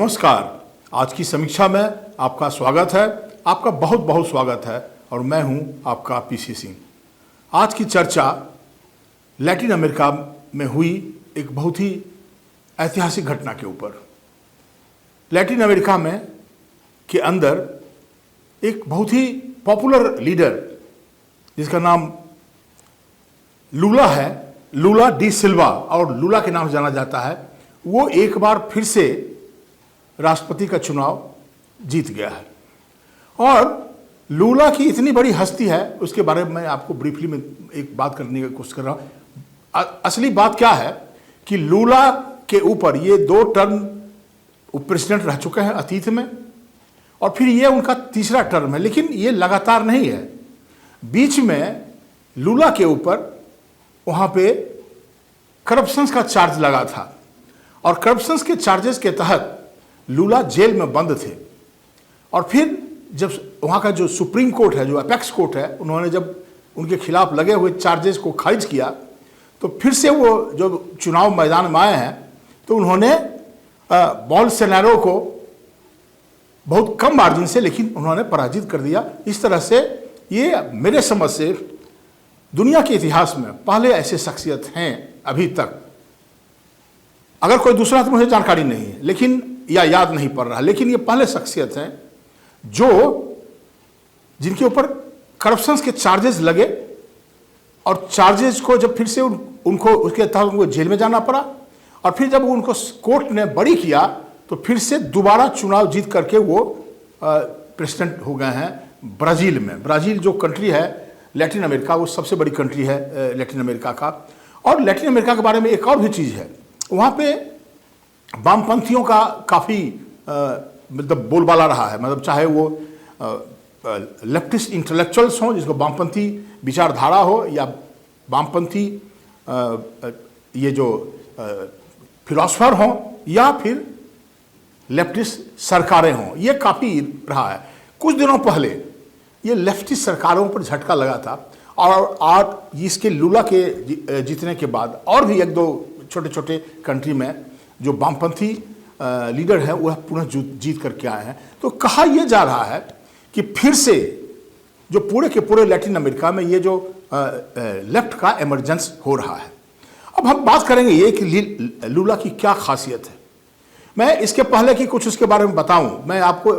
नमस्कार। आज की समीक्षा में आपका स्वागत है, आपका बहुत बहुत स्वागत है और मैं हूं आपका पीसी सिंह। आज की चर्चा लैटिन अमेरिका में हुई एक बहुत ही ऐतिहासिक घटना के ऊपर। लैटिन अमेरिका में के अंदर एक बहुत ही पॉपुलर लीडर जिसका नाम लूला है, लूला डी सिल्वा और लूला के नाम से जाना जाता है, वो एक बार फिर से राष्ट्रपति का चुनाव जीत गया है। और लूला की इतनी बड़ी हस्ती है, उसके बारे में मैं आपको ब्रीफली में एक बात करने की कोशिश कर रहा हूं। असली बात क्या है कि लूला के ऊपर ये 2 टर्म प्रेसिडेंट रह चुके हैं अतीत में और फिर ये उनका तीसरा टर्म है, लेकिन ये लगातार नहीं है। बीच में लूला के ऊपर वहां पे करप्शन का चार्ज लगा था और करप्शन के चार्जेस के तहत लूला जेल में बंद थे। और फिर जब वहाँ का जो सुप्रीम कोर्ट है, जो अपेक्स कोर्ट है, उन्होंने जब उनके खिलाफ लगे हुए चार्जेस को खारिज किया तो फिर से वो जो चुनाव मैदान में आए हैं तो उन्होंने बोल्सोनारो को बहुत कम मार्जिन से, लेकिन उन्होंने पराजित कर दिया। इस तरह से ये मेरे समझ से दुनिया के इतिहास में पहले ऐसे शख्सियत हैं अभी तक। अगर कोई दूसरा तो मुझे जानकारी नहीं है, लेकिन या याद नहीं पड़ रहा, लेकिन ये पहले शख्सियत हैं जो जिनके ऊपर करप्शन के चार्जेस लगे और चार्जेस को जब फिर से उनको उसके तहत उनको जेल में जाना पड़ा और फिर जब उनको कोर्ट ने बरी किया तो फिर से दोबारा चुनाव जीत करके वो प्रेसिडेंट हो गए हैं ब्राज़ील में। ब्राज़ील जो कंट्री है लैटिन अमेरिका, वो सबसे बड़ी कंट्री है लैटिन अमेरिका का। और लैटिन अमेरिका के बारे में एक और भी चीज़ है, वहाँ पे वामपंथियों का काफ़ी मतलब बोलबाला रहा है। मतलब चाहे वो लेफ्टिस्ट इंटेलेक्चुअल्स हों, जिसको वामपंथी विचारधारा हो, या वामपंथी ये जो फिलोसफर हों, या फिर लेफ्टिस्ट सरकारें हों, ये काफ़ी रहा है। कुछ दिनों पहले ये लेफ्टिस्ट सरकारों पर झटका लगा था और आज इसके लूला के जीतने के बाद और भी 1-2 छोटे छोटे कंट्री में जो वामपंथी लीडर है वह पुनः जीत करके आए हैं। तो कहा यह जा रहा है कि फिर से जो पूरे के पूरे लैटिन अमेरिका में ये जो लेफ्ट का इमरजेंस हो रहा है। अब हम बात करेंगे ये कि लूला की क्या खासियत है। मैं इसके पहले कि कुछ उसके बारे में बताऊं, मैं आपको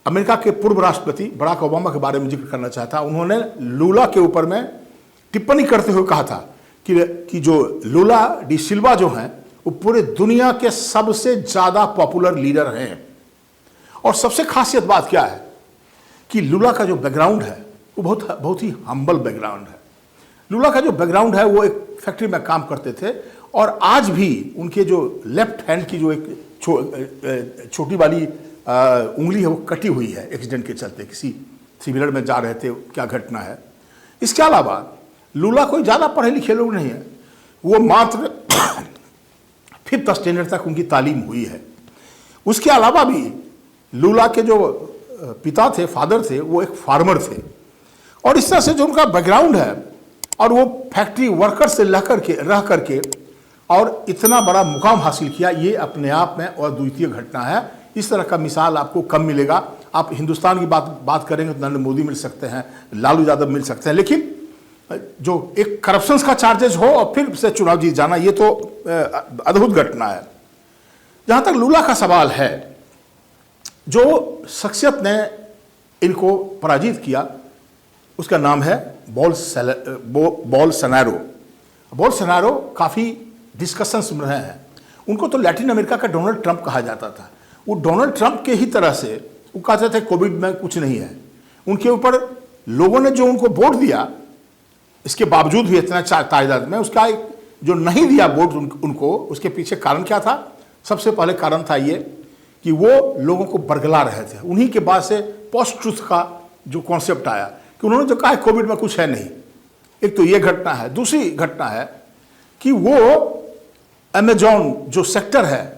अमेरिका के पूर्व राष्ट्रपति बराक ओबामा के बारे में जिक्र करना चाहता। उन्होंने लूला के ऊपर में टिप्पणी करते हुए कहा था कि जो लूला डी सिल्वा जो हैं वो पूरे दुनिया के सबसे ज़्यादा पॉपुलर लीडर हैं। और सबसे खासियत बात क्या है कि लूला का जो बैकग्राउंड है वो बहुत ही हम्बल बैकग्राउंड है। लूला का जो बैकग्राउंड है वो एक फैक्ट्री में काम करते थे और आज भी उनके जो लेफ्ट हैंड की जो एक छोटी वाली उंगली है वो कटी हुई है एक्सीडेंट के चलते, किसी सिविलर में जा रहे थे, क्या घटना है। इसके अलावा लूला कोई ज़्यादा पढ़े लिखे लोग नहीं है, वो मात्र 5th स्टैंडर्ड तक उनकी तालीम हुई है। उसके अलावा भी लूला के जो पिता थे, फादर थे, वो एक फार्मर थे। और इस तरह से जो उनका बैकग्राउंड है और वो फैक्ट्री वर्कर से रह करके और इतना बड़ा मुकाम हासिल किया, ये अपने आप में अद्वितीय घटना है। इस तरह का मिसाल आपको कम मिलेगा। आप हिंदुस्तान की बात करेंगे तो नरेंद्र मोदी मिल सकते हैं, लालू यादव मिल सकते हैं, लेकिन जो एक करप्शन का चार्जेस हो और फिर से चुनाव जीत जाना, ये तो अद्भुत घटना है। जहां तक लूला का सवाल है, जो शख्सियत ने इनको पराजित किया उसका नाम है बोल्सोनारो। बोल्सोनारो काफ़ी डिस्कशंस में रहे हैं। उनको तो लैटिन अमेरिका का डोनाल्ड ट्रंप कहा जाता था। वो डोनाल्ड ट्रंप के ही तरह से वो कहते थे कोविड में कुछ नहीं है। उनके ऊपर लोगों ने जो उनको वोट दिया, इसके बावजूद भी इतना तादाद में उसका जो नहीं दिया वोट उनको, उसके पीछे कारण क्या था? सबसे पहले कारण था ये कि वो लोगों को बरगला रहे थे। उन्हीं के बाद से पोस्ट ट्रुथ का जो कॉन्सेप्ट आया कि उन्होंने जो कहा कोविड में कुछ है नहीं। एक तो ये घटना है। दूसरी घटना है कि वो अमेजॉन जो सेक्टर है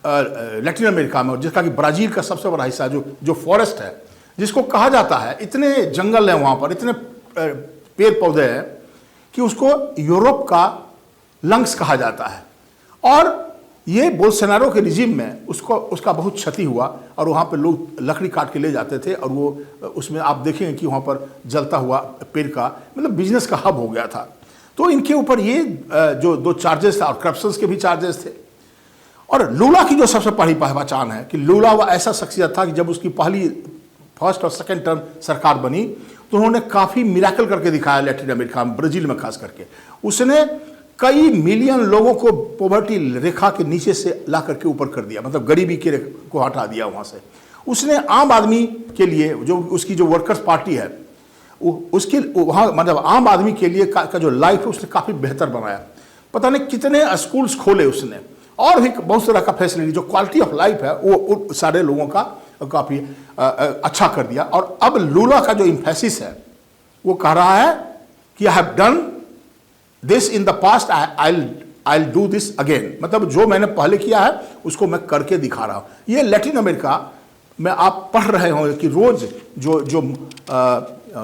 लैटिन अमेरिका में, जिसका कि ब्राज़ील का सबसे बड़ा हिस्सा जो फॉरेस्ट है, जिसको कहा जाता है, इतने जंगल हैं वहाँ पर, इतने पेड़ पौधे हैं कि उसको यूरोप का लंग्स कहा जाता है। और ये बोल्सोनारो के रिजीम में उसका बहुत क्षति हुआ और वहाँ पे लोग लकड़ी काट के ले जाते थे और वो उसमें आप देखेंगे कि वहाँ पर जलता हुआ पेड़ का मतलब बिजनेस का हब हो गया था। तो इनके ऊपर ये जो 2 चार्जेस था और करप्शन के भी चार्जेस थे। और लूला की जो सबसे बड़ी पहचान है कि लूला वह ऐसा शख्सियत था कि जब उसकी फर्स्ट और सेकंड टर्म सरकार बनी तो उन्होंने काफ़ी मिराकल करके दिखाया लैटिन अमेरिका में, ब्राज़ील में खास करके। उसने कई मिलियन लोगों को पॉवर्टी रेखा के नीचे से ला करके ऊपर कर दिया, मतलब गरीबी के को हटा दिया वहाँ से। उसने आम आदमी के लिए जो उसकी जो वर्कर्स पार्टी है उसकी वहाँ मतलब आम आदमी के लिए का जो लाइफ है उसने काफ़ी बेहतर बनाया। पता नहीं कितने स्कूल्स खोले उसने और भी बहुत तरह का फैसिलिटी, जो क्वालिटी ऑफ लाइफ है वो सारे लोगों का काफ़ी अच्छा कर दिया। और अब लूला का जो इम्फेसिस है वो कह रहा है कि I have done this in the past, I do this again, मतलब जो मैंने पहले किया है उसको मैं करके दिखा रहा हूँ। ये लैटिन अमेरिका में आप पढ़ रहे होंगे कि रोज जो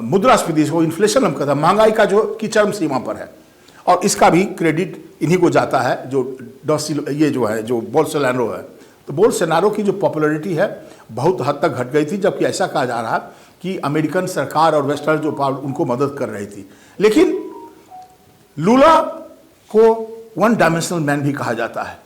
मुद्रास्फीति को इन्फ्लेशन हम कहते हैं, महंगाई का जो की चरम सीमा पर है, और इसका भी क्रेडिट इन्हीं को जाता है जो ये जो है जो बोल्सोनारो है। तो बोल्सोनारो की जो पॉपुलैरिटी है बहुत हद तक घट गई थी, जबकि ऐसा कहा जा रहा है कि अमेरिकन सरकार और वेस्टर्न जो उनको मदद कर रही थी। लेकिन लूला को 1 डायमेंशनल मैन भी कहा जाता है।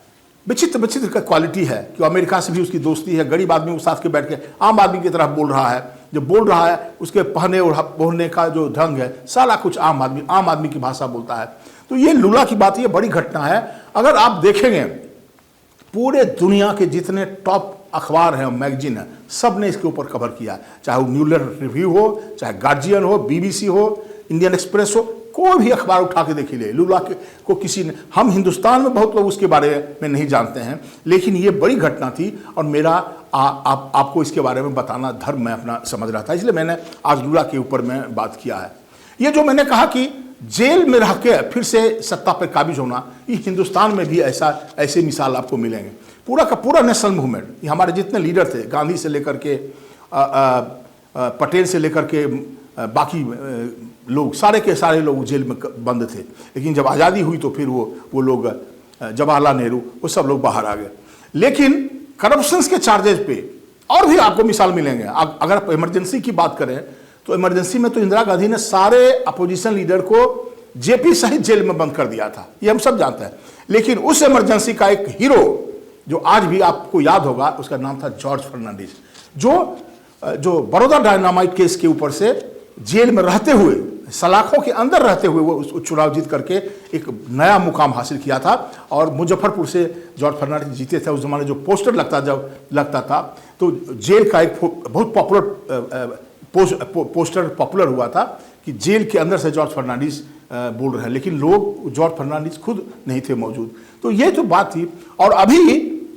विचित्र का क्वालिटी है कि अमेरिका से भी उसकी दोस्ती है, गरीब आदमी के साथ के बैठ के आम आदमी की तरह बोल रहा है, जो बोल रहा है उसके पहने और बोलने का जो ढंग है सारा कुछ आम आदमी की भाषा बोलता है। तो ये लूला की बात, ये बड़ी घटना है। अगर आप देखेंगे पूरे दुनिया के जितने टॉप अखबार हैं, मैगजीन है, सब ने इसके ऊपर कवर किया, चाहे वो न्यू रिव्यू हो, चाहे गार्जियन हो, BBC हो, इंडियन एक्सप्रेस हो, कोई भी अखबार उठा के देखिए लूला को किसी ने, हम हिंदुस्तान में बहुत लोग उसके बारे में नहीं जानते हैं, लेकिन ये बड़ी घटना थी और मेरा आपको इसके बारे में बताना धर्म मैं अपना समझ रहा था, इसलिए मैंने आज लूला के ऊपर में बात किया है। ये जो मैंने कहा कि जेल में रह के फिर से सत्ता पर काबिज होना, ये हिंदुस्तान में भी ऐसे मिसाल आपको मिलेंगे। पूरा का पूरा नेशनल मूवमेंट, ये हमारे जितने लीडर थे, गांधी से लेकर के पटेल से लेकर के बाकी लोग, सारे के सारे लोग जेल में बंद थे। लेकिन जब आज़ादी हुई तो फिर वो लोग, जवाहरलाल नेहरू, वो सब लोग बाहर आ गए। लेकिन करप्शंस के चार्जेस पे और भी आपको मिसाल मिलेंगे। अगर आप इमरजेंसी की बात करें तो इमरजेंसी में तो इंदिरा गांधी ने सारे अपोजिशन लीडर को जेपी सहित जेल में बंद कर दिया था, ये हम सब जानते हैं। लेकिन उस इमरजेंसी का एक हीरो जो आज भी आपको याद होगा, उसका नाम था जॉर्ज फर्नांडिस, जो बड़ौदा डायनामाइट केस के ऊपर से जेल में रहते हुए, सलाखों के अंदर रहते हुए वो चुनाव जीत करके एक नया मुकाम हासिल किया था। और मुजफ्फरपुर से जॉर्ज फर्नांडिस जीते थे। उस जमाने जो पोस्टर लगता था तो जेल का एक बहुत पॉपुलर पोस्टर पॉपुलर हुआ था कि जेल के अंदर से जॉर्ज फर्नांडिस बोल रहे हैं, लेकिन लोग जॉर्ज फर्नांडिस खुद नहीं थे मौजूद। तो ये जो बात थी। और अभी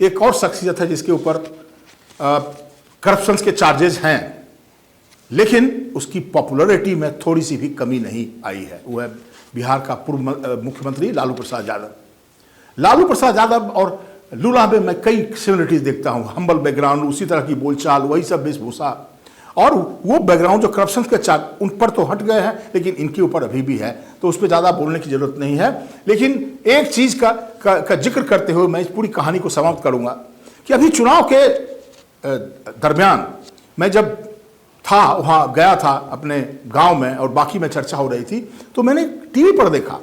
एक और शख्सियत है जिसके ऊपर करप्शन के चार्जेस हैं, लेकिन उसकी पॉपुलैरिटी में थोड़ी सी भी कमी नहीं आई है। वो है बिहार का पूर्व मुख्यमंत्री लालू प्रसाद यादव। लालू प्रसाद यादव और लूला में मैं कई सिमिलरिटीज देखता हूँ, हम्बल बैकग्राउंड, उसी तरह की बोलचाल, वही सब वेशभूषा, और वो बैकग्राउंड जो करप्शन के चार्ज उन पर तो हट गए हैं, लेकिन इनके ऊपर अभी भी है, तो उस पर ज़्यादा बोलने की जरूरत नहीं है। लेकिन एक चीज़ का जिक्र करते हुए मैं इस पूरी कहानी को समाप्त करूँगा कि अभी चुनाव के दरमियान मैं जब था वहाँ गया था अपने गांव में और बाकी में चर्चा हो रही थी, तो मैंने टीवी पर देखा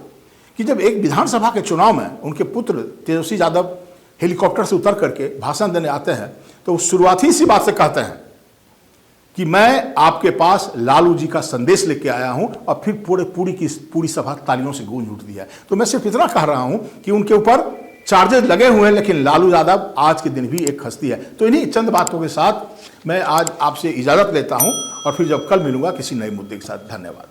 कि जब एक विधानसभा के चुनाव में उनके पुत्र तेजस्वी यादव हेलीकॉप्टर से उतर करके भाषण देने आते हैं, तो शुरुआती सी बात से कहते हैं कि मैं आपके पास लालू जी का संदेश लेके आया हूं, और फिर पूरी सभा तालियों से गूंज उठती है। तो मैं सिर्फ इतना कह रहा हूं कि उनके ऊपर चार्जेस लगे हुए हैं, लेकिन लालू यादव आज के दिन भी एक हस्ती है। तो इन्हीं चंद बातों के साथ मैं आज आपसे इजाजत लेता हूं, और फिर जब कल मिलूंगा किसी नए मुद्दे के साथ। धन्यवाद।